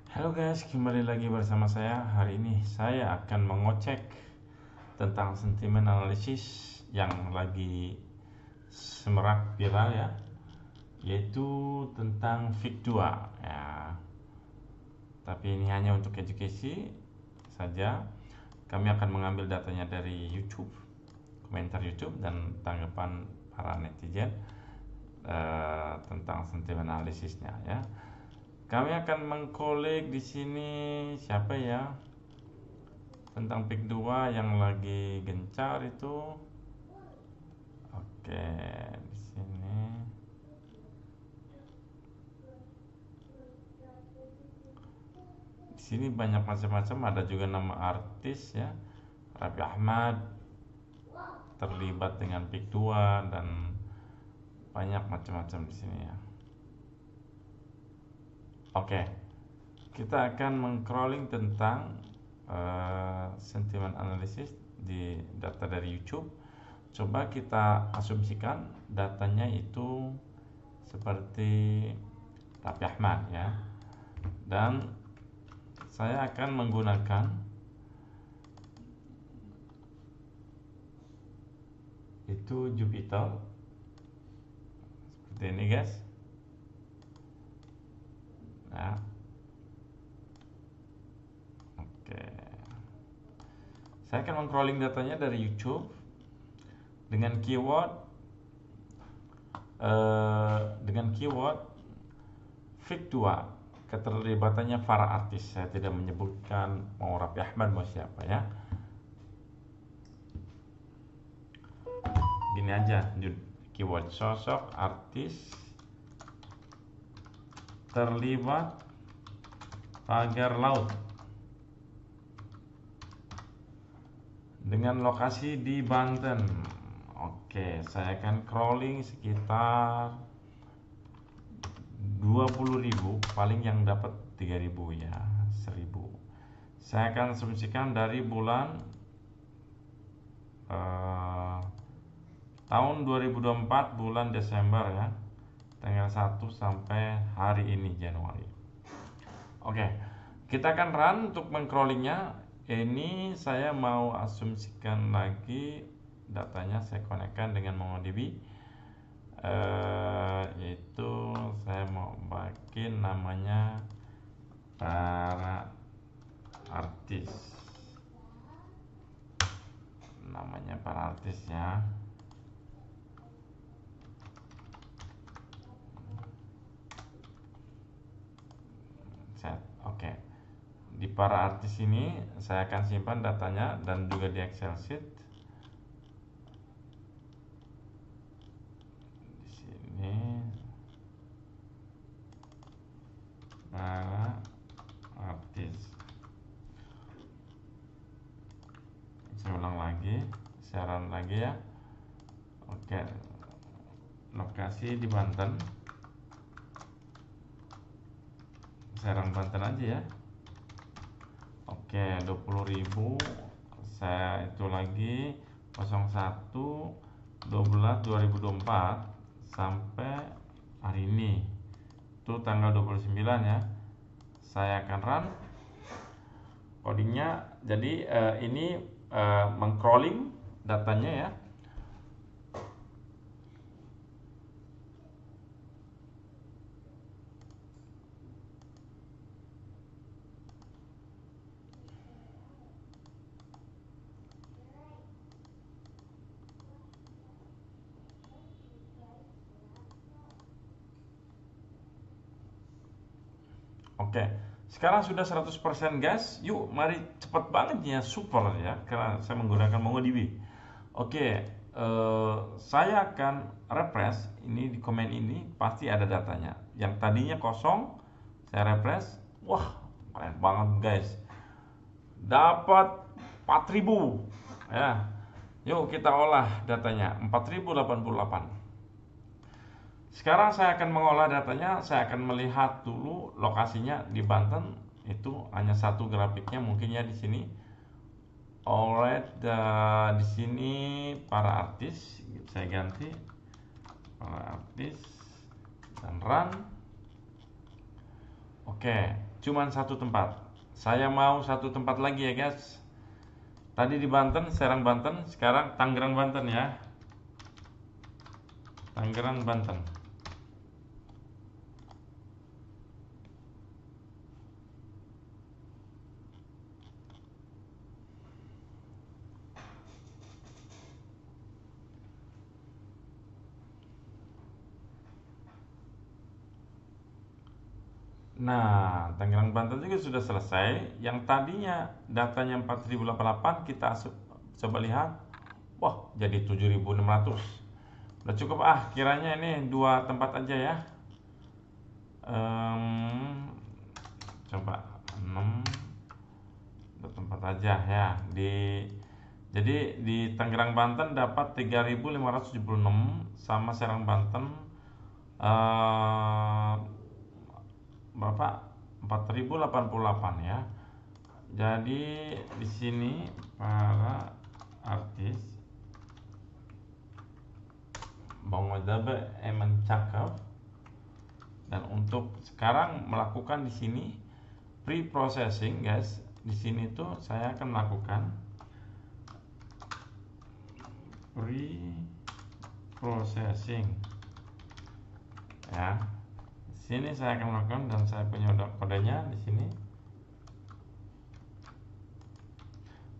Halo guys, kembali lagi bersama saya. Hari ini saya akan mengocek tentang sentimen analisis yang lagi semerak viral ya, yaitu tentang VIX2 ya. Tapi ini hanya untuk edukasi saja. Kami akan mengambil datanya dari YouTube, komentar YouTube dan tanggapan para netizen tentang sentimen analisisnya ya. Kami akan mengkolek di sini siapa ya tentang pick 2 yang lagi gencar itu. Oke, di sini. Di sini banyak macam-macam, ada juga nama artis ya. Raffi Ahmad terlibat dengan pick 2 dan banyak macam-macam di sini ya. Oke. Kita akan mengcrawling tentang sentimen analisis di data dari YouTube. Coba kita asumsikan datanya itu seperti Raffi Ahmad ya. Dan saya akan menggunakan itu Jupiter seperti ini guys. Nah, oke. Saya akan mengcrawling datanya dari YouTube dengan keyword VIX2, keterlibatannya para artis. Saya tidak menyebutkan mau Raffi Ahmad mau siapa ya. Gini aja keyword sosok artis terlibat pagar laut dengan lokasi di Banten. Oke, saya akan crawling sekitar 20.000, paling yang dapat 3.000 ya, 1.000. Saya akan asumsikan dari bulan tahun 2024 bulan Desember ya, tanggal 1 sampai hari ini Januari. Oke, kita akan run untuk mengcrawlingnya. Ini saya mau asumsikan lagi datanya, saya konekkan dengan MongoDB, yaitu saya mau bikin namanya para artis, ya. Set. Oke. Di para artis ini saya akan simpan datanya dan juga di Excel sheet. Di sini para artis. Saya ulang lagi, saya run lagi ya. Oke. Lokasi di Banten. Saya run Banten aja ya. Oke, 20.000. Saya itu lagi 01 12 2024 sampai hari ini. Itu tanggal 29 ya. Saya akan run codingnya. Jadi ini mengcrawling datanya ya. Oke, sekarang sudah 100% guys. Yuk, mari cepat banget ya, super ya, karena saya menggunakan MongoDB. Oke, saya akan refresh ini di komen ini, pasti ada datanya. Yang tadinya kosong, saya refresh. Wah, keren banget guys. Dapat 4.000 ya. Yuk kita olah datanya 4.088. Sekarang saya akan mengolah datanya, saya akan melihat dulu lokasinya di Banten. Itu hanya satu grafiknya mungkin ya di sini. Alright, di sini para artis, saya ganti para artis dan run. Oke, cuman satu tempat. Saya mau satu tempat lagi ya guys. Tadi di Banten, Serang Banten, sekarang Tangerang Banten ya. Tangerang Banten. Nah, Tangerang Banten juga sudah selesai. Yang tadinya datanya 4088 kita coba lihat. Wah, jadi 7600. Udah cukup kiranya ini dua tempat aja ya. Em, Coba 6 dua tempat aja ya. Jadi di Tangerang Banten dapat 3576 sama Serang Banten eh, berapa? 4088 ya. Jadi di sini para artis Bang Wadabe emang cakep, dan untuk sekarang melakukan di sini pre-processing guys. Di sini tuh saya akan melakukan pre-processing ya. Di sini saya akan melakukan, dan saya punya kodenya di sini.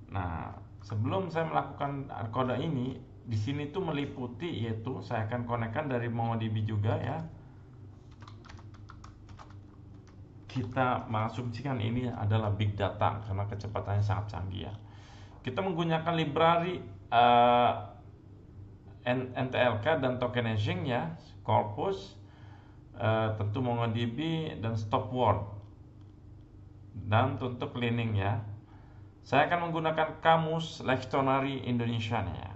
Nah, sebelum saya melakukan kode ini, di sini tuh meliputi, yaitu saya akan konekkan dari MongoDB juga ya. Kita mengasumsikan ini adalah big data karena kecepatannya sangat canggih ya. Kita menggunakan library NTLK dan tokenizing ya, corpus, tentu MongoDB dan stop word, dan tentu cleaning ya. Saya akan menggunakan kamus Lectionary Indonesia ya.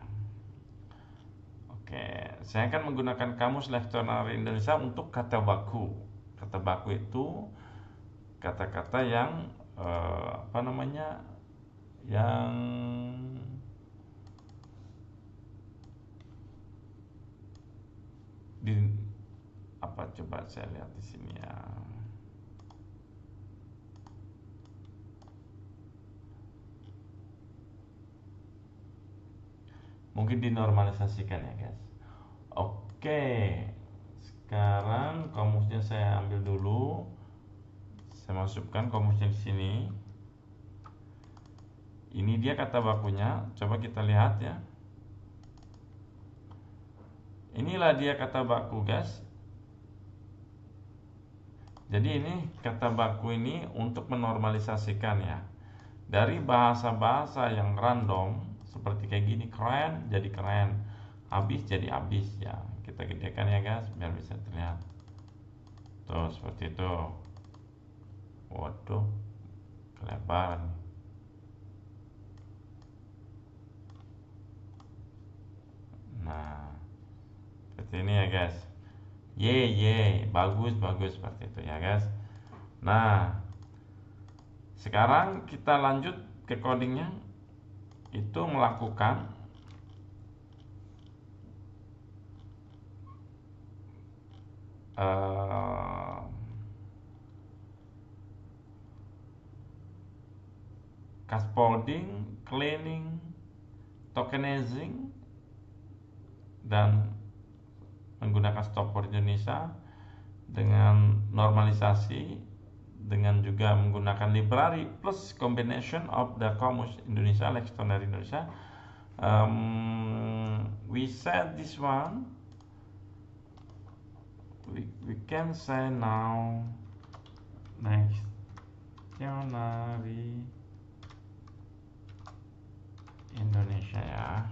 Oke, saya akan menggunakan kamus Lectionary Indonesia untuk kata baku. Kata baku itu kata-kata yang yang di coba saya lihat di sini ya. Mungkin dinormalisasikan ya guys. Oke, sekarang kamusnya saya ambil dulu. Saya masukkan kamusnya di sini. Ini dia kata bakunya. Coba kita lihat ya. Inilah dia kata baku guys. Jadi ini kata baku ini untuk menormalisasikan ya. Dari bahasa-bahasa yang random seperti kayak gini, keren jadi keren, habis jadi habis ya. Kita gedekan ya guys biar bisa terlihat. Tuh seperti itu. Waduh, kelebaran. Nah, seperti ini ya guys. Bagus seperti itu ya guys. Nah, sekarang kita lanjut ke codingnya, itu melakukan scaffolding, cleaning, tokenizing, dan menggunakan stop word Indonesia dengan normalisasi, dengan juga menggunakan library plus combination of the kamus Indonesia, Lectionary Indonesia. We said this one. We can say now Lectionary Indonesia ya,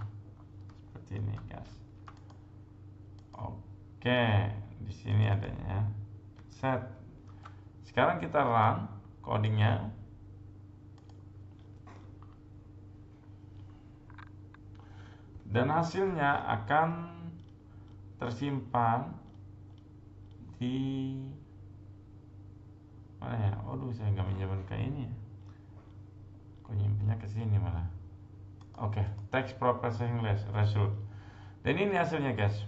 seperti ini guys. Oke, di sini adanya set. Sekarang kita run codingnya. Dan hasilnya akan tersimpan di mana ya? Waduh, saya nggak menyimpan ke ini ya. Kok nyimpannya ke sini malah. Oke, text processing result. Dan ini hasilnya guys.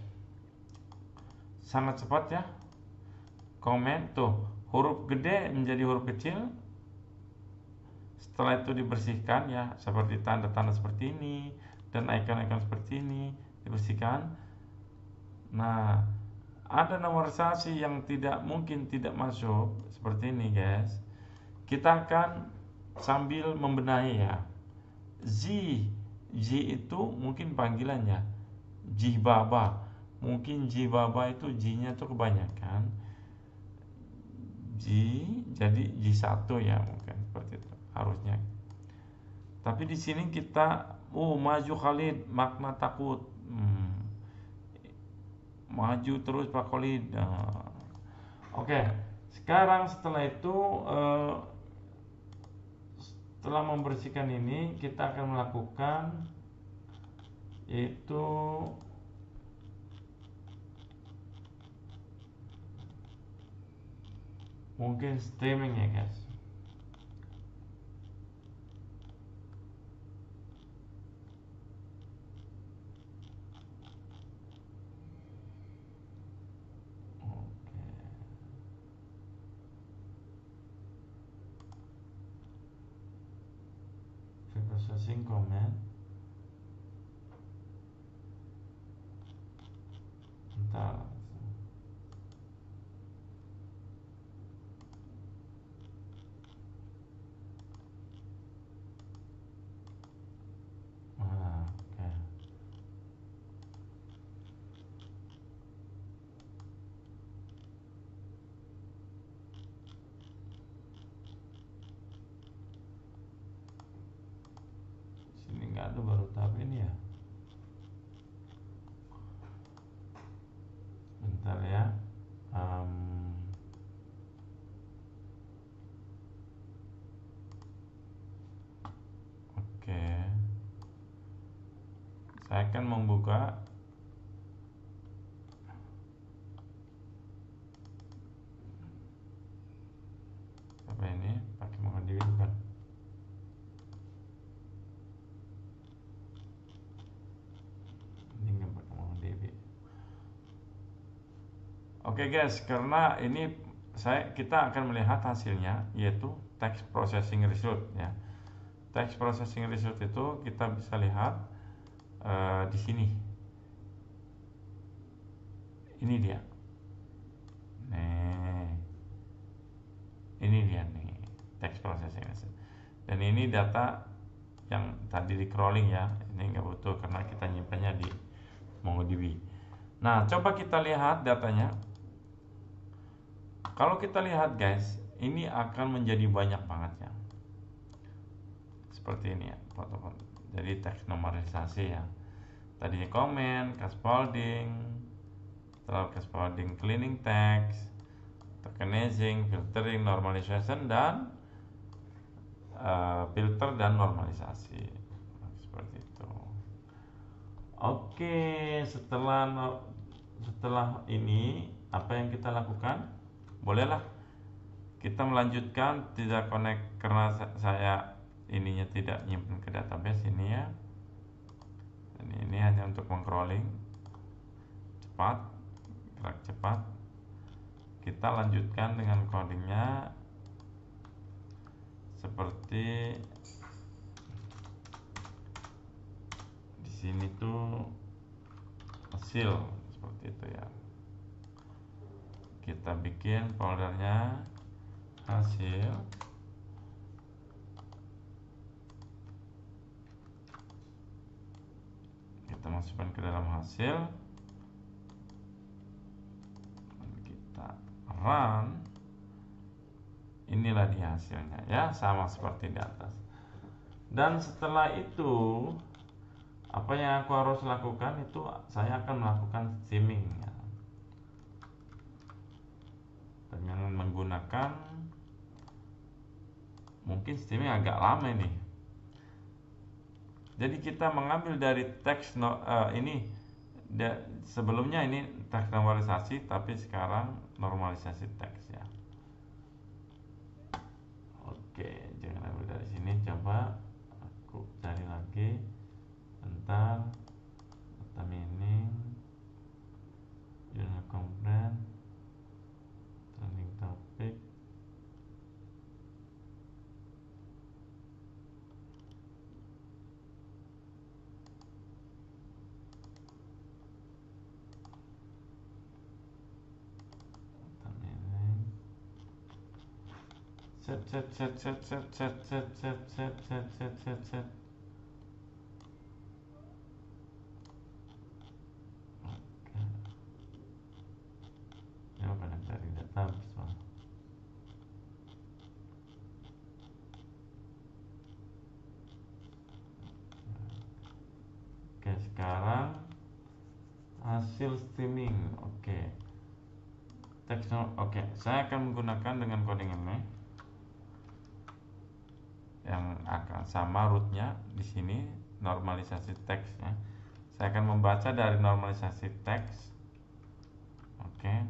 Sangat cepat ya. Komen tuh, huruf gede menjadi huruf kecil. Setelah itu dibersihkan ya, seperti tanda-tanda seperti ini dan icon-icon seperti ini dibersihkan. Nah, ada normalisasi yang tidak mungkin tidak masuk seperti ini guys. Kita akan sambil membenahi ya. Z itu mungkin panggilannya Jibaba. Mungkin Jibaba itu J-nya tuh kebanyakan. J jadi J1 ya, mungkin seperti itu harusnya. Tapi di sini kita maju Khalid, makna takut. Maju terus Pak Khalid. Oke. Sekarang setelah itu setelah membersihkan ini, kita akan melakukan yaitu mungkin streaming ya guys. Processing comment. Bentar. Oke. Sini nggak ada baru tahap ini ya. Bentar ya. Oke. Saya akan membuka apa ini pakai MongoDB bukan? Ini nggak pakai MongoDB. Oke guys, karena ini kita akan melihat hasilnya yaitu text processing result ya. Text processing result itu kita bisa lihat di sini. Ini dia. Nih. Ini dia nih text processing result. Dan ini data yang tadi di crawling ya. Ini nggak butuh karena kita nyimpannya di MongoDB. Nah, coba kita lihat datanya. Kalau kita lihat guys, ini akan menjadi banyak banget ya. Seperti ini ya, foto-foto. Jadi teks normalisasi ya. Tadinya comment, cascading, setelah cascading cleaning text, tokenizing, filtering, normalization dan filter dan normalisasi. Seperti itu. Oke, setelah ini apa yang kita lakukan? Bolehlah kita melanjutkan, tidak connect karena saya ininya tidak nyimpen ke database ini ya. Dan ini hanya untuk meng-crawling cepat, gerak cepat. Kita lanjutkan dengan codingnya seperti di sini tuh hasil seperti itu ya. Kita bikin foldernya hasil. Kita masukkan ke dalam hasil. Kita run. Inilah dia hasilnya ya, sama seperti di atas. Dan setelah itu apa yang aku harus lakukan itu saya akan melakukan streaming ya. Dengan menggunakan mungkin streaming agak lama ini. Jadi kita mengambil dari teks ini sebelumnya ini teks normalisasi, tapi sekarang normalisasi teks ya. Oke, jangan ambil dari sini, coba aku cari lagi. Bentar, data meaning, jurnal komplain, trending topic. Set set set set set set set set set set set set set. Ya pada cari database Bang. Oke, sekarang hasil streaming. Oke. Teks oke, saya akan menggunakan dengan coding ini yang akan sama rootnya di sini normalisasi teksnya. Saya akan membaca dari normalisasi teks. Oke.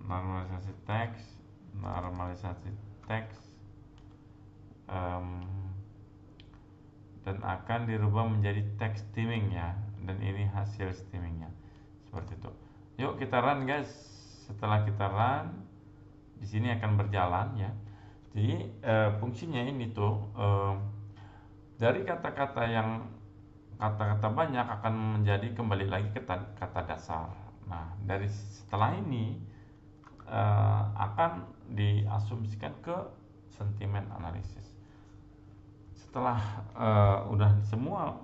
Normalisasi teks, normalisasi teks, dan akan dirubah menjadi teks streaming ya. Dan ini hasil streamingnya seperti itu. Yuk kita run guys. Setelah kita run, di sini akan berjalan ya. Jadi fungsinya ini tuh dari kata-kata yang kata-kata banyak akan menjadi kembali lagi ke kata dasar. Nah, dari setelah ini akan diasumsikan ke sentimen analisis. Setelah udah semua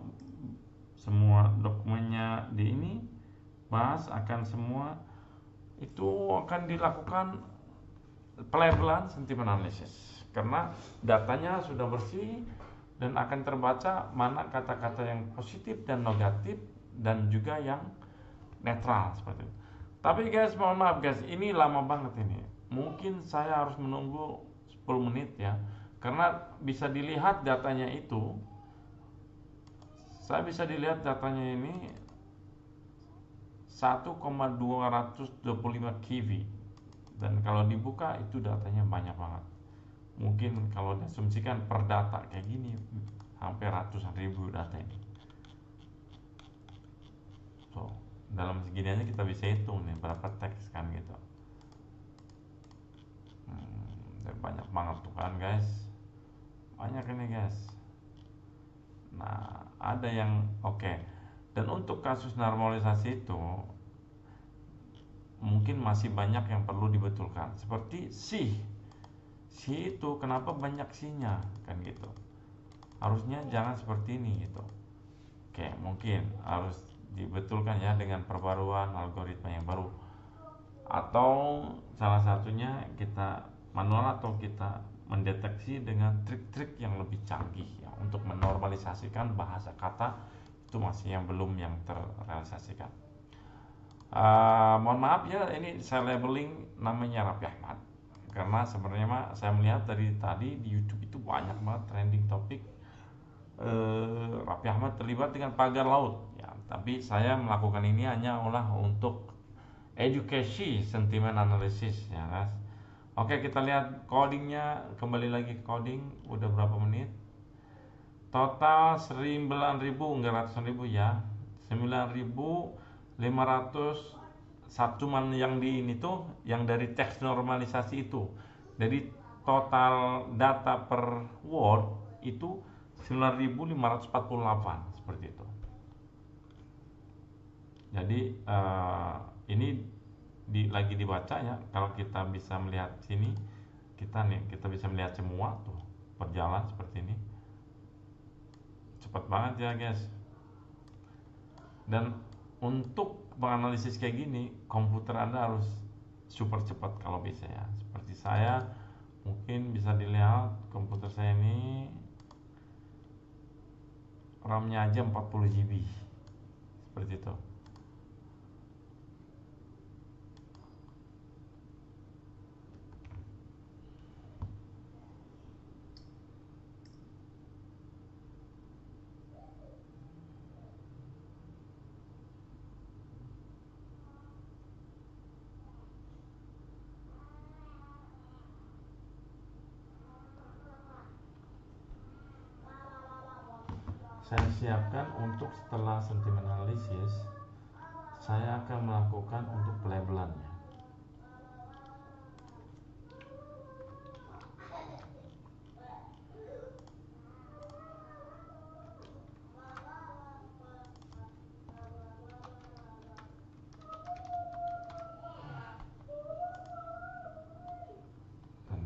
dokumennya di ini bahas akan semua itu akan dilakukan pelabelan sentimen analisis karena datanya sudah bersih dan akan terbaca mana kata-kata yang positif dan negatif dan juga yang netral seperti itu. Tapi guys, mohon maaf guys, ini lama banget ini. Mungkin saya harus menunggu 10 menit ya. Karena bisa dilihat datanya itu. Saya bisa dilihat datanya ini 1,225 kV. Dan kalau dibuka itu datanya banyak banget. Mungkin kalau diasumsikan per data kayak gini hampir ratusan ribu data ini. So, dalam segini aja kita bisa hitung nih berapa teks kan gitu. Dan banyak banget tuh kan guys, banyak ini guys. Nah ada yang oke. Dan untuk kasus normalisasi itu mungkin masih banyak yang perlu dibetulkan, seperti si itu kenapa banyak sinya kan gitu, harusnya jangan seperti ini gitu. Oke, mungkin harus dibetulkan ya dengan perbaruan algoritma yang baru, atau salah satunya kita manual atau kita mendeteksi dengan trik-trik yang lebih canggih ya untuk menormalisasikan bahasa kata. Itu masih yang belum yang terrealisasikan. Mohon maaf ya, ini saya labeling namanya Raffi Ahmad karena sebenarnya saya melihat dari tadi di YouTube itu banyak banget trending topik Raffi Ahmad terlibat dengan pagar laut ya, tapi saya melakukan ini hanya untuk edukasi sentimen analisis ya guys. Oke, kita lihat codingnya, kembali lagi ke coding. Udah berapa menit? Total 9.000, enggak ratusan ribu ya, 9.500. Cuman yang di ini tuh yang dari teks normalisasi itu. Jadi total data per word itu 9.548 seperti itu. Jadi ini lagi dibaca ya. Kalau kita bisa melihat sini, kita bisa melihat semua tuh berjalan seperti ini. Cepat banget ya guys. Dan untuk menganalisis kayak gini, komputer Anda harus super cepat kalau bisa ya. Seperti saya, mungkin bisa dilihat komputer saya ini RAM-nya aja 40 GB. Seperti itu. Saya siapkan untuk setelah sentimen analisis, saya akan melakukan untuk pelabelannya.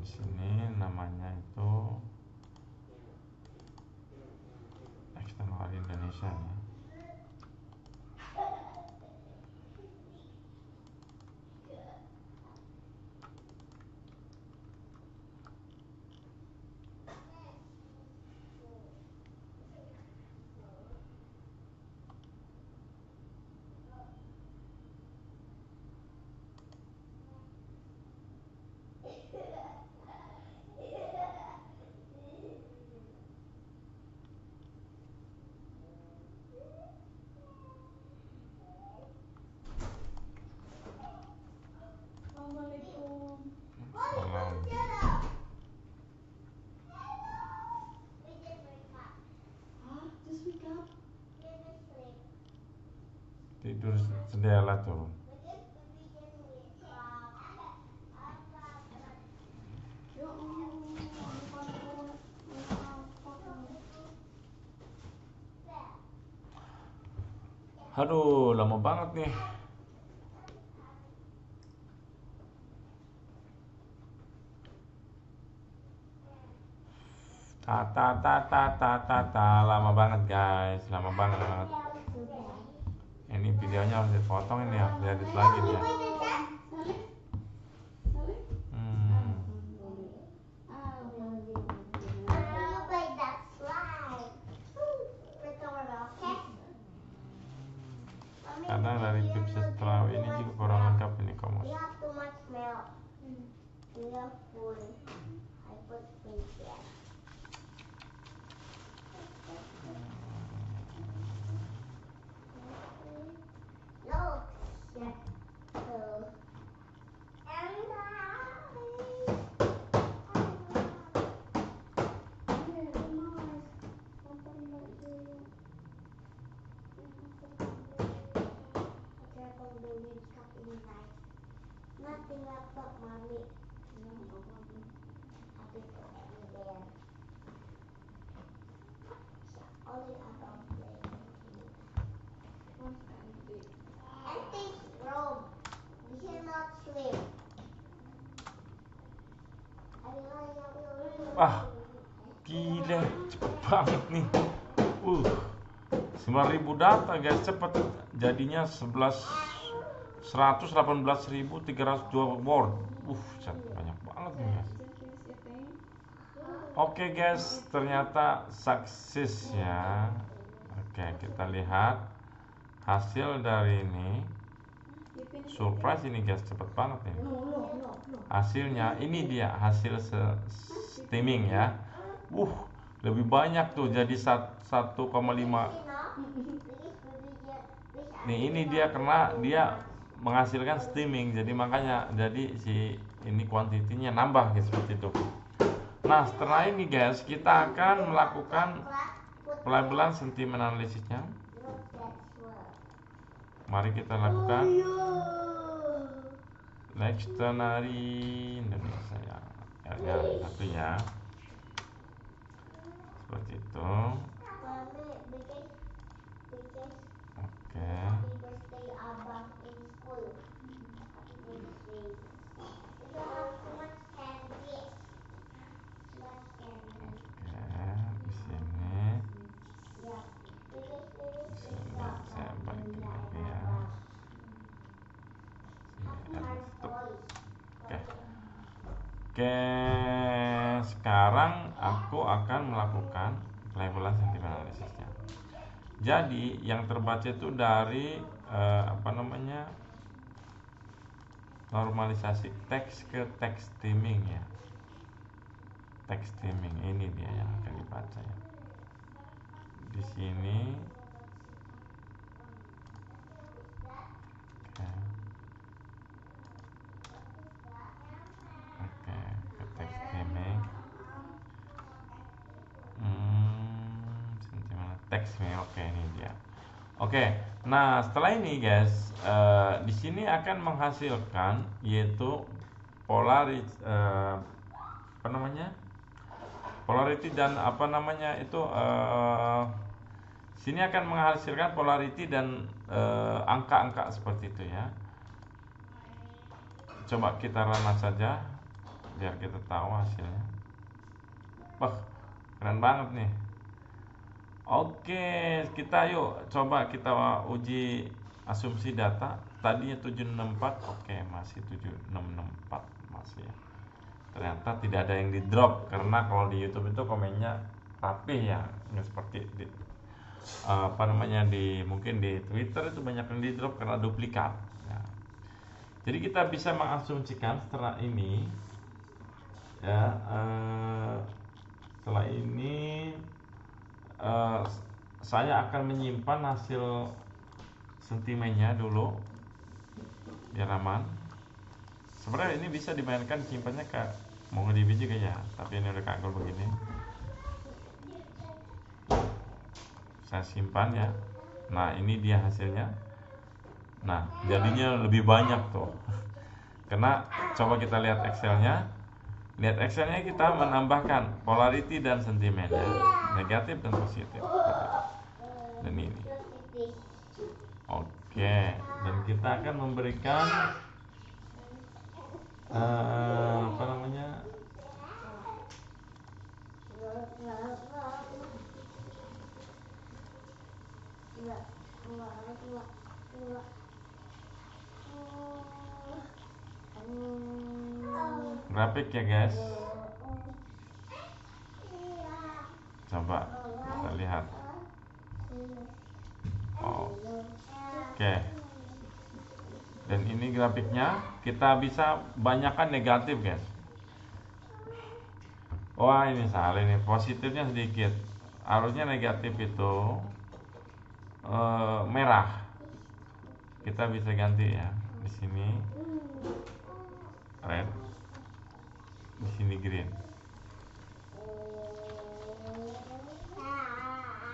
di sini namanya itu eksternal Indonesia ya. Salam. Tidur jendela turun. Aduh, lama banget nih. Lama banget guys, lama banget. Ini videonya harus dipotong, ini harus diedit lagi nih ya. Kadang dari tips setelah ini juga kurang lengkap ini komos. Nothing laptop, mommy. Only about empty room. We cannot sleep. Wah, gila, cepet banget nih. 9.000 data guys, cepet. Jadinya 118.302 word. Banyak banget nih guys. Oke guys, ternyata sukses ya. Oke, kita lihat hasil dari ini. Surprise ini guys, cepet banget ini. Hasilnya ini dia hasil streaming ya. Lebih banyak tuh, jadi 1,5. Nih ini dia karena dia menghasilkan streaming, jadi makanya si ini kuantitinya nambah guys, seperti itu. Nah, setelah ini guys, kita akan melakukan pelabelan sentimen analisisnya. Mari kita lakukan Dictionary Indonesia ya. Satu ya. Seperti itu. Oke. Di sini saya balik lagi ya. Oke, sekarang aku akan melakukan pelabelan sentimen analisisnya. Jadi yang terbaca itu dari normalisasi teks ke teks streaming ya. Teks streaming ini dia yang akan dibaca ya. Di sini oke, ke teks streaming. Teks nih, oke ini dia. Oke, nah setelah ini guys, di sini akan menghasilkan yaitu polarity dan sini akan menghasilkan polarity dan angka-angka seperti itu ya. Coba kita run saja biar kita tahu hasilnya. Wah, keren banget nih. Oke, kita yuk coba kita uji asumsi data. Tadinya 764, oke masih 7664 masih ya. Ternyata tidak ada yang di drop karena kalau di YouTube itu komennya rapih ya, nggak seperti di mungkin di Twitter itu banyak yang di drop karena duplikat. Ya. Jadi kita bisa mengasumsikan setelah ini ya, setelah ini saya akan menyimpan hasil sentimennya dulu biar aman. Sebenarnya ini bisa dimainkan, simpannya ke MongoDB juga ya, tapi ini udah kagol begini. Saya simpan ya. Nah ini dia hasilnya. Nah jadinya lebih banyak tuh. Karena coba kita lihat Excelnya. Lihat Excelnya kita menambahkan polarity dan sentimen ya. Negatif dan positif. Dan ini. Oke, dan kita akan memberikan apa namanya? Grafik ya guys. Coba kita lihat. Oke. Dan ini grafiknya, kita bisa banyakkan negatif guys. Wah ini salah, ini positifnya sedikit. Harusnya negatif itu merah. Kita bisa ganti ya. Di sini red, di sini green.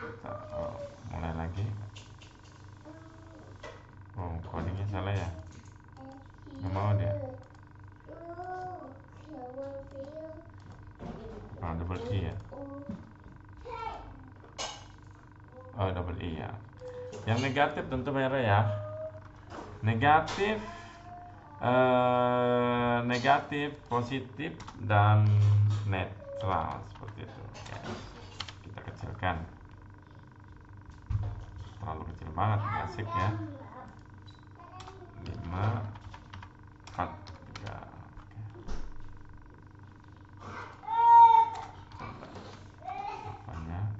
Kita mulai lagi. Oh codingnya salah ya. Nggak mau dia. Oh, double E ya. Oh double E ya. Yang negatif tentu merah ya. Negatif, negatif, positif, dan netral seperti itu. Ya. Kita kecilkan. Terlalu kecil banget, asik ya. 5, 4, 3. Apanya?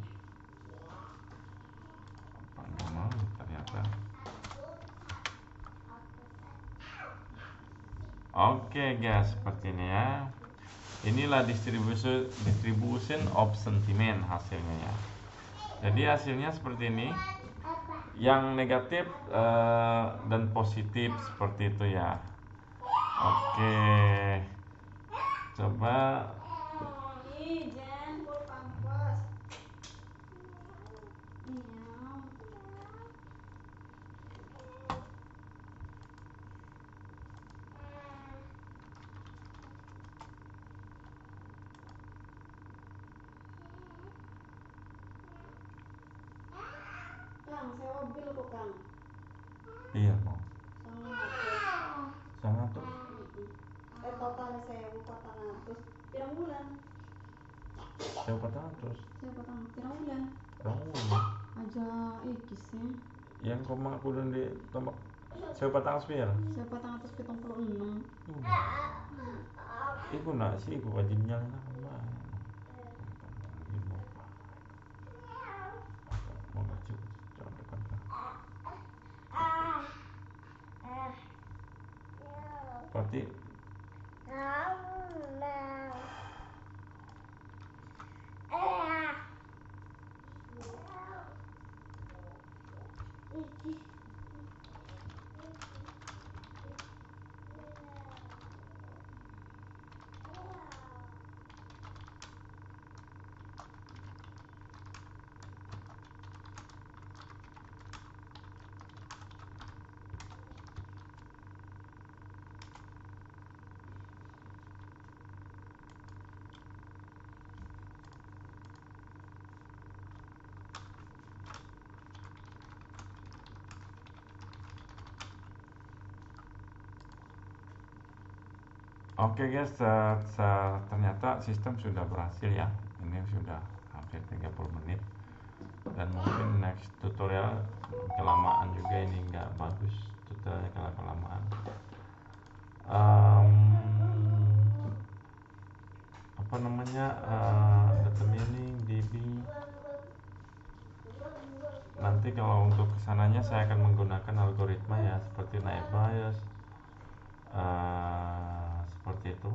Apa nggak mau ternyata. Oke guys, seperti ini ya. Inilah distribution of sentiment hasilnya ya. Jadi hasilnya seperti ini. Yang negatif dan positif seperti itu ya. Oke. Coba Kang, sewa bil kok Kang. iya mau. Sangat. 100. Totalnya 1.400. Pirang bulan? 400. 1.400. Pirang bulan? Kamu Aja ikisnya. yang koma aku dan di tombak 400 1.476. Iku nak sih, iku wajib nyalain aku lah. Mau ngaji, jangan dekat. Berarti Oke guys, ternyata sistem sudah berhasil ya. Ini sudah hampir 30 menit. Dan mungkin next tutorial kelamaan juga, ini nggak bagus tutorialnya kalau kelamaan. Apa namanya, data mining DB. Nanti kalau untuk kesananya saya akan menggunakan algoritma ya, seperti naive Bayes, seperti itu,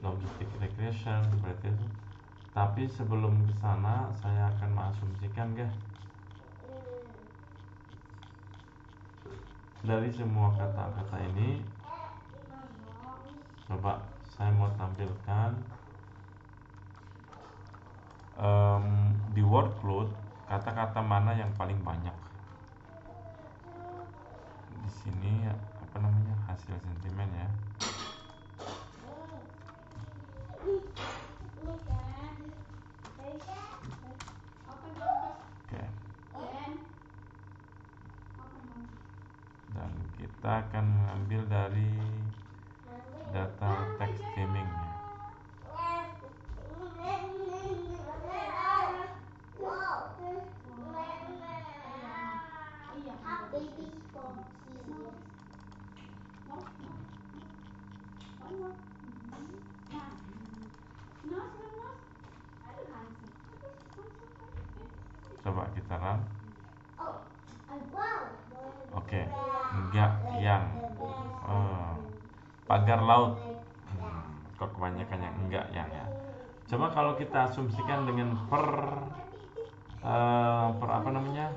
logistic regression seperti itu. Tapi sebelum ke sana saya akan mengasumsikan guys, dari semua kata-kata ini, coba saya mau tampilkan di word cloud kata-kata mana yang paling banyak. Di sini apa namanya, hasil sentimen ya. Oke. Dan kita akan mengambil dari data text theming ya. Baby funky. Coba kita run. Oh, wow. Oke, enggak yang pagar laut. Kok kebanyakan yang enggak yang ya. Coba kalau kita asumsikan dengan per apa namanya,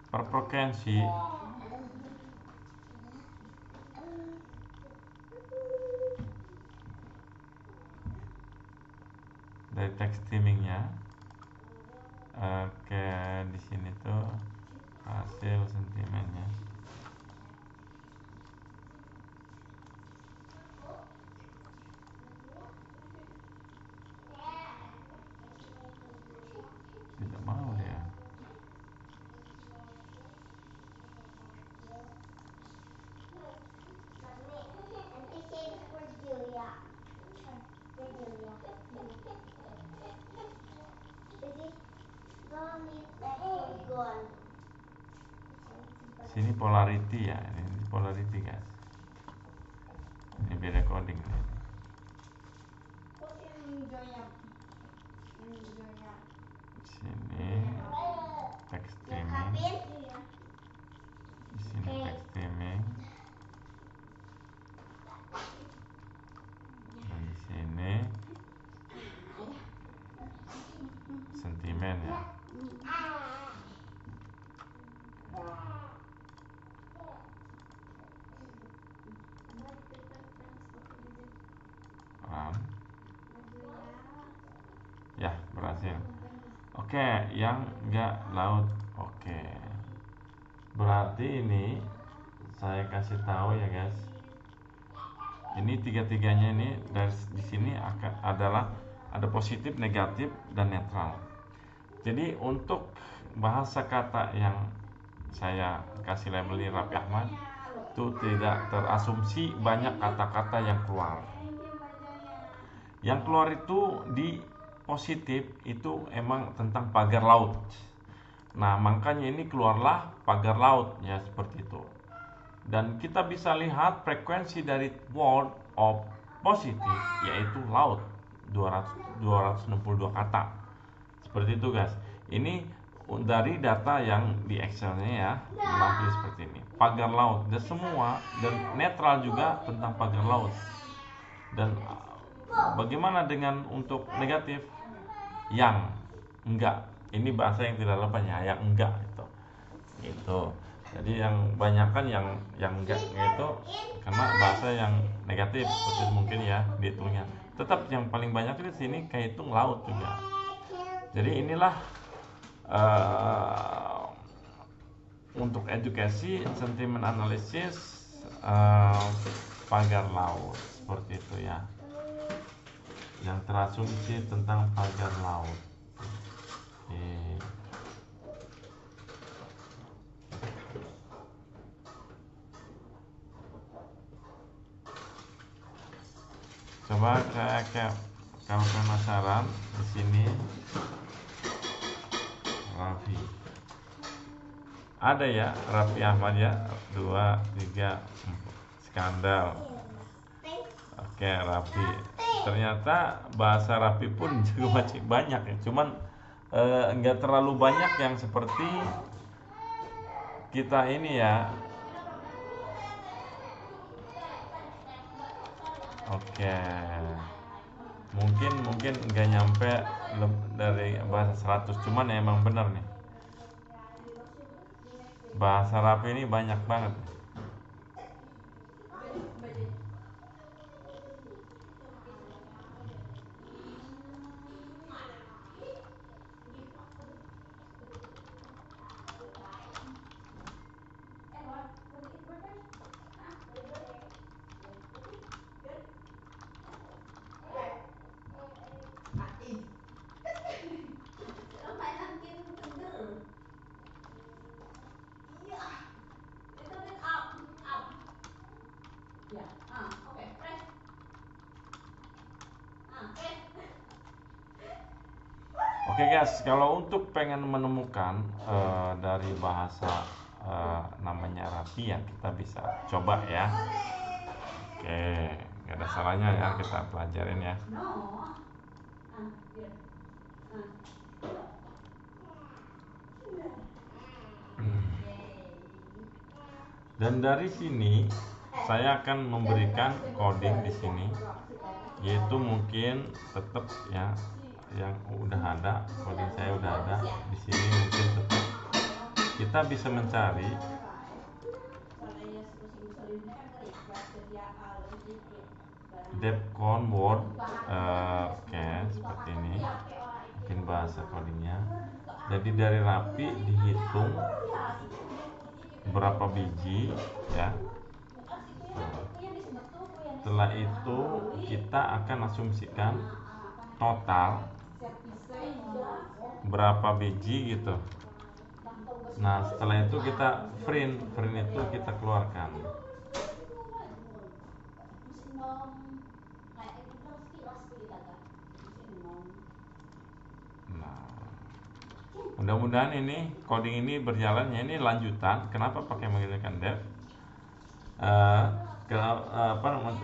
per frekuensi, dari text streamingnya. Oke, di sini tuh hasil sentimennya. Tidak mau dia. Nanti shades for Julia. For Julia. Jadi, don't need that for gold. Sini polarity ya, ini polarity guys. Ini beda coding nih. Sini text streaming, di sini text streaming, dan di sini sentimen ya. Run. Ya, berhasil. Oke, yang enggak laut. Oke. Berarti ini saya kasih tahu ya guys. Ini tiga-tiganya ini dari di sini akan ada positif, negatif, dan netral. Jadi untuk bahasa kata yang saya kasih label ini Raffi Ahmad, itu tidak terasumsi banyak kata-kata yang keluar. Yang keluar itu di positif itu emang tentang pagar laut. Nah, makanya ini keluarlah pagar laut ya, seperti itu. Dan kita bisa lihat frekuensi dari word of positif yaitu laut, 262 kata. Seperti itu guys. Ini dari data yang di Excel-nya ya, menampil seperti ini. Pagar laut dan semua, dan netral juga tentang pagar laut. Dan bagaimana dengan untuk negatif? Yang enggak. Ini bahasa yang tidak relevan ya, yang enggak itu. Gitu. Jadi yang banyakkan yang enggak itu karena bahasa yang negatif seperti mungkin ya dihitungnya. Tetap yang paling banyak di sini kehitung laut juga. Jadi inilah untuk edukasi sentimen analisis pagar laut seperti itu ya, yang terasumsi tentang pagar laut. Coba kalau penasaran di sini Raffi. Ada ya Raffi Ahmad ya, 2, 3, 4. Skandal. Oke, Raffi. Ternyata bahasa Raffi pun juga masih banyak ya. Cuman nggak terlalu banyak yang seperti kita ini ya. Oke. Mungkin nggak nyampe dari bahasa 100, cuman ya emang bener nih. Bahasa Raffi ini banyak banget. Oke guys, kalau untuk pengen menemukan dari bahasa namanya Raffi ya, kita bisa coba ya. Oke, nggak ada salahnya ya kita pelajarin ya. Dan dari sini saya akan memberikan coding di sini, yaitu mungkin tetap ya yang udah ada, coding saya udah ada di sini. Mungkin tetap kita bisa mencari Depcon Word, oke, seperti ini mungkin bahasa codingnya. Jadi dari Raffi dihitung berapa biji ya. Setelah itu kita akan asumsikan total berapa biji gitu. Nah setelah itu kita print itu kita keluarkan. Nah, mudah-mudahan ini coding ini berjalan ya, ini lanjutan. Kenapa pakai menggunakan def?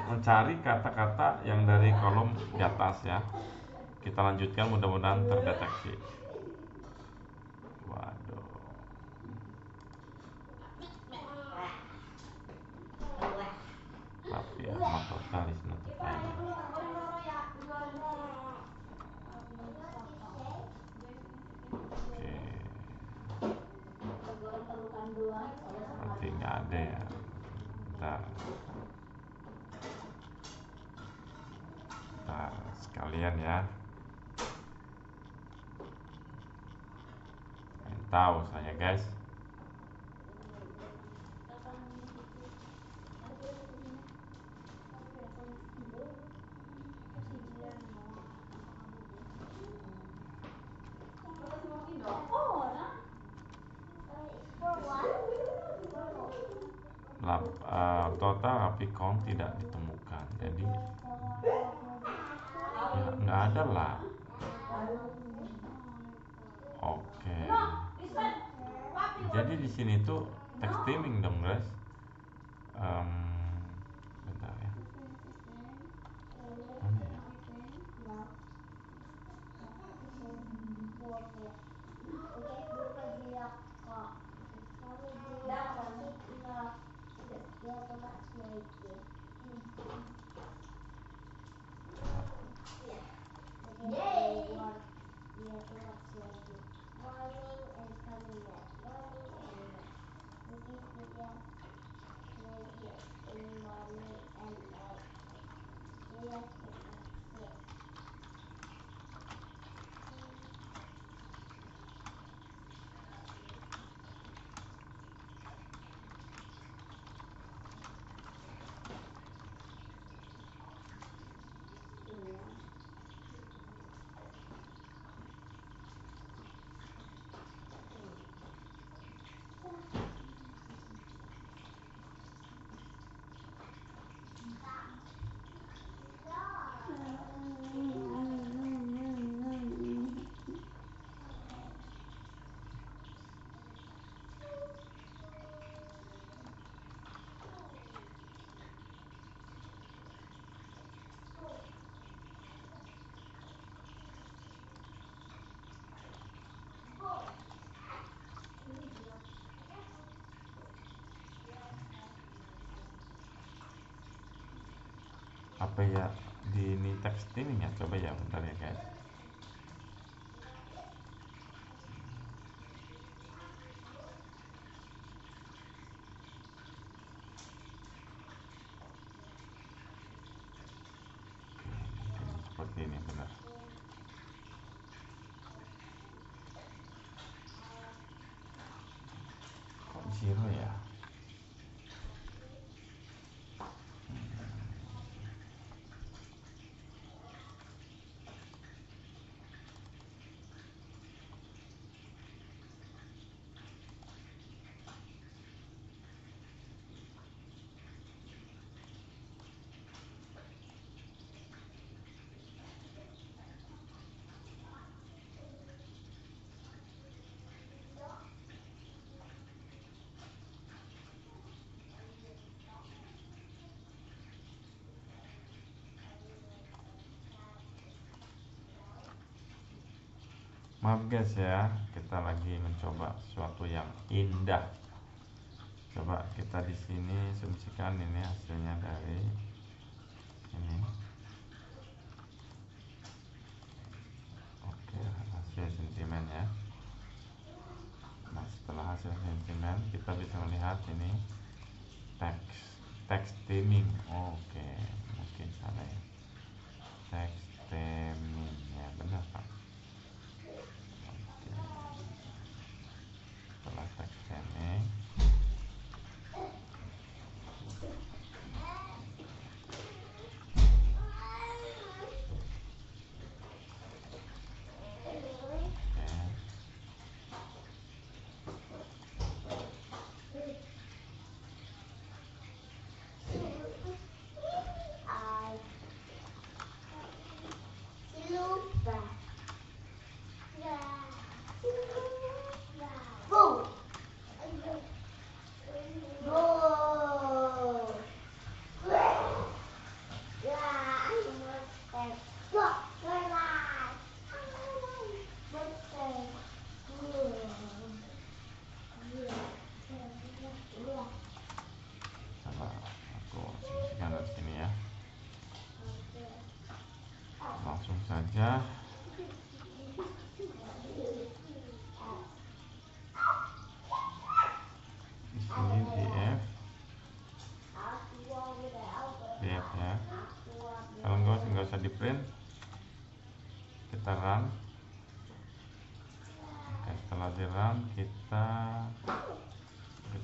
Mencari kata-kata yang dari kolom di atas ya. Kita lanjutkan, mudah-mudahan terdeteksi. Waduh. Tapi ya, total is not final. Oke. Berarti nggak ada ya. Bentar. Bentar, sekalian ya. Tahu saya guys. Total Raffi count tidak ditemukan, jadi ya nggak ada lah. Oke. Jadi di sini tuh text timing dong guys. Bentar ya. Mana ya? apa ya di ini text ini ya, coba ya bentar ya guys. Mungkin seperti ini benar. Kok zero ya? Maaf guys ya, kita lagi mencoba sesuatu yang indah. Coba kita di sini asumsikan ini hasilnya dari ini. Oke, hasil sentimen ya. Nah, setelah hasil sentimen kita bisa melihat ini text theming. Oke, mungkin salah ya. Text theming ya, benar Pak. Setelah text theming langsung saja di sini df ya. Kalau nggak usah di print, kita run. Oke, setelah di run kita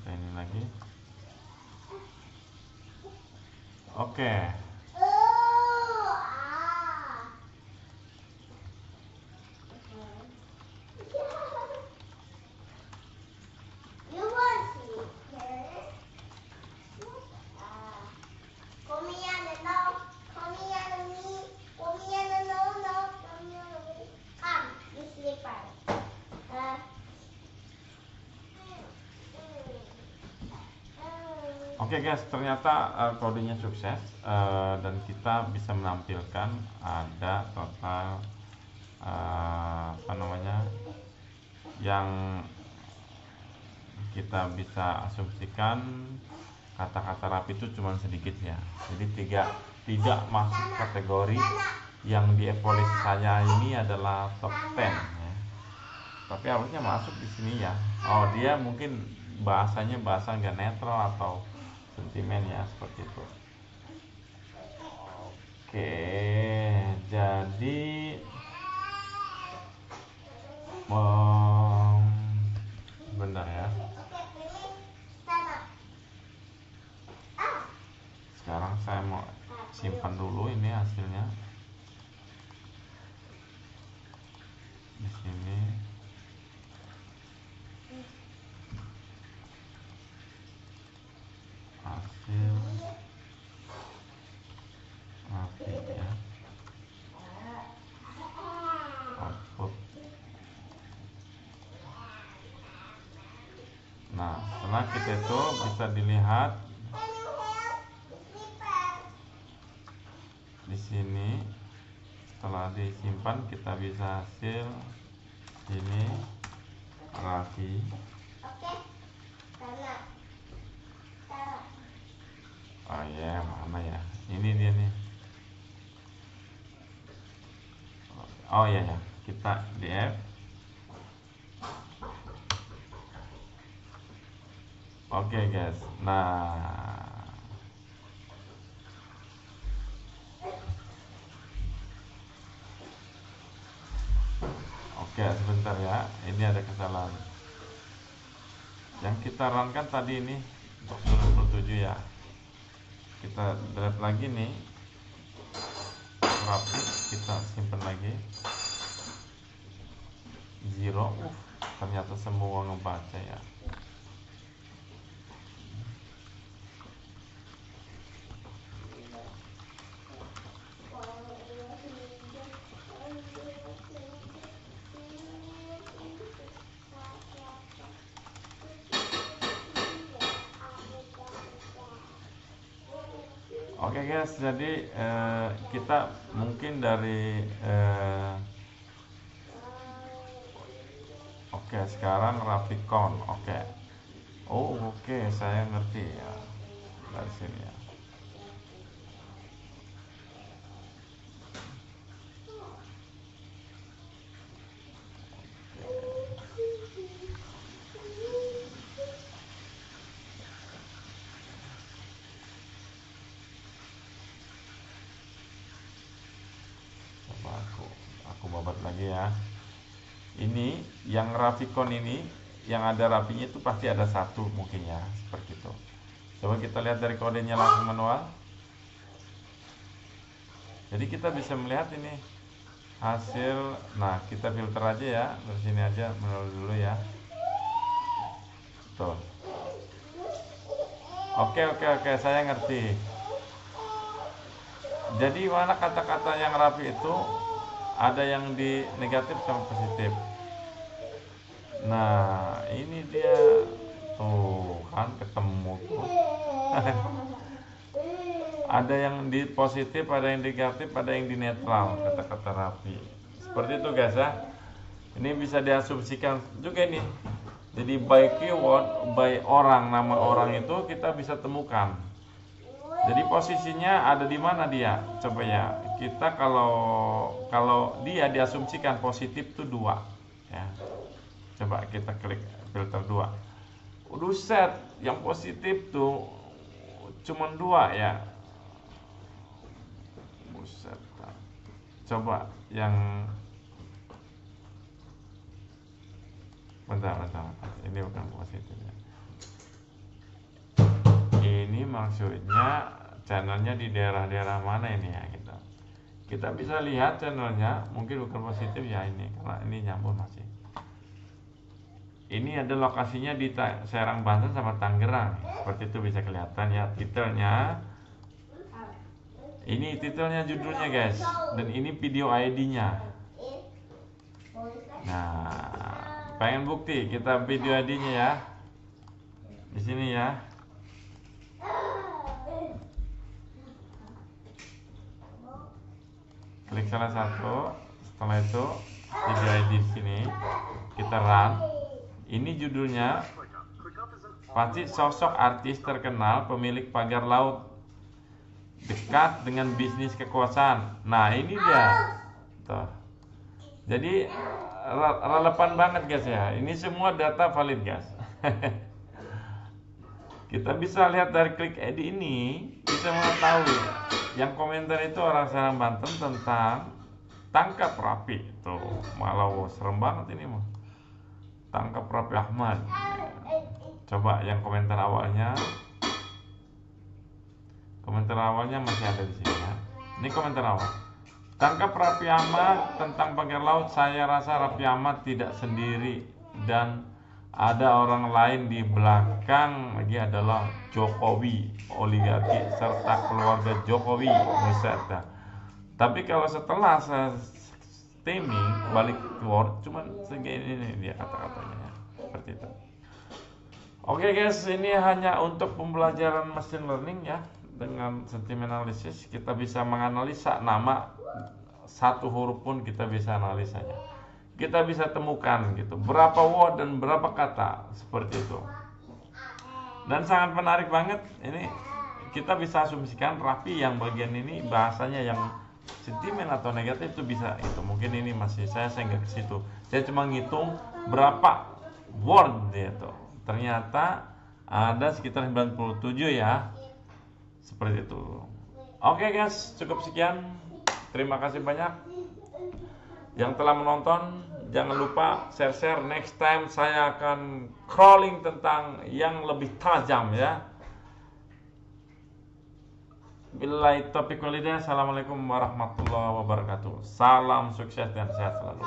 ini lagi. Oke. Oke guys, ternyata kodenya sukses dan kita bisa menampilkan ada total apa namanya yang kita bisa asumsikan kata-kata rapi itu cuma sedikit ya. Jadi tidak masuk kategori yang di evaluasi saya ini adalah top 10 ya. Tapi harusnya masuk di sini ya. Oh, dia mungkin bahasanya bahasa nggak netral atau sentimen ya, seperti itu. Oke, jadi bentar ya. Sekarang saya mau simpan dulu ini hasilnya di sini. Hasil rapi ya, output. Nah, setelah kita itu bisa dilihat di sini. Setelah disimpan kita bisa hasil ini rapi. Oh ya, mana ya? Ini dia nih. Oh iya ya, kita df. Oke guys, nah oke sebentar ya, ini ada kesalahan. Yang kita runkan tadi ini untuk 97 ya. Kita delete lagi nih, rapi, kita simpan lagi. Zero, ternyata semua ngebaca ya. Oke guys, jadi kita mungkin dari oke sekarang Rafikon. Oke. Oh oke, saya ngerti ya dari sini ya. Coba aku babat lagi ya. Ini yang Rafikon ini, yang ada rapinya itu pasti ada satu mungkin ya, seperti itu. Coba kita lihat dari kodenya langsung manual. Jadi kita bisa melihat ini hasil. Nah kita filter aja ya, dari sini aja manual dulu ya. Tuh. Oke, saya ngerti. Jadi mana kata-kata yang rapi itu ada yang di negatif sama positif. Nah ini dia tuh kan ketemu tuh. Ada yang di positif, ada yang negatif, ada yang di netral, kata-kata rapi. Seperti itu guys ya. Ini bisa diasumsikan juga ini. Jadi by keyword, by orang, nama orang itu kita bisa temukan. Jadi posisinya ada di mana dia? Coba ya. Kita kalau dia diasumsikan positif tuh 2 ya. Coba kita klik filter 2. Set, yang positif tuh cuman 2 ya. Buset. Coba yang bentar. Ini bukan positif ya. Ini maksudnya channelnya di daerah-daerah mana ini ya gitu. Kita bisa lihat channelnya mungkin bukan positif ya ini, karena ini nyambung masih. Ini ada lokasinya di Serang Banten sama Tangerang, seperti itu bisa kelihatan ya titelnya. Ini titelnya, judulnya guys, dan ini video ID-nya. Nah, pengen bukti kita video ID-nya ya, di sini ya. Klik salah satu, setelah itu video ID di sini, kita run. Ini judulnya pasti sosok artis terkenal pemilik pagar laut dekat dengan bisnis kekuasaan. Nah ini dia tuh. Jadi relevan banget guys ya. Ini semua data valid guys. Kita bisa lihat dari klik ID ini, kita mengetahui yang komentar itu orang Serang Banten tentang tangkap rapi. Tuh malah serem banget ini mah. Tangkap Raffi Ahmad. Coba yang komentar awalnya. Komentar awalnya masih ada di sini ya. Ini komentar awal. Tangkap Raffi Ahmad tentang pagar laut. Saya rasa Raffi Ahmad tidak sendiri dan ada orang lain di belakang lagi adalah Jokowi, oligarki serta keluarga Jokowi. Buset dah. Tapi kalau setelah saya streaming balik keyword cuman segini nih dia kata-katanya ya. Seperti itu. Oke guys, ini hanya untuk pembelajaran machine learning ya. Dengan sentiment analysis kita bisa menganalisa nama, satu huruf pun kita bisa analisanya. Kita bisa temukan gitu berapa word dan berapa kata, seperti itu. Dan sangat menarik banget ini, kita bisa asumsikan Raffi yang bagian ini bahasanya yang sentimen atau negatif tuh bisa itu. Mungkin ini masih saya nggak ke situ. Saya cuma ngitung berapa word dia tuh. Ternyata ada sekitar 97 ya. Seperti itu. Oke guys, cukup sekian. Terima kasih banyak yang telah menonton. Jangan lupa share-share. Next time saya akan crawling tentang yang lebih tajam ya. Billahi taufiq wal hidayah. Assalamualaikum warahmatullahi wabarakatuh. Salam sukses dan sehat selalu.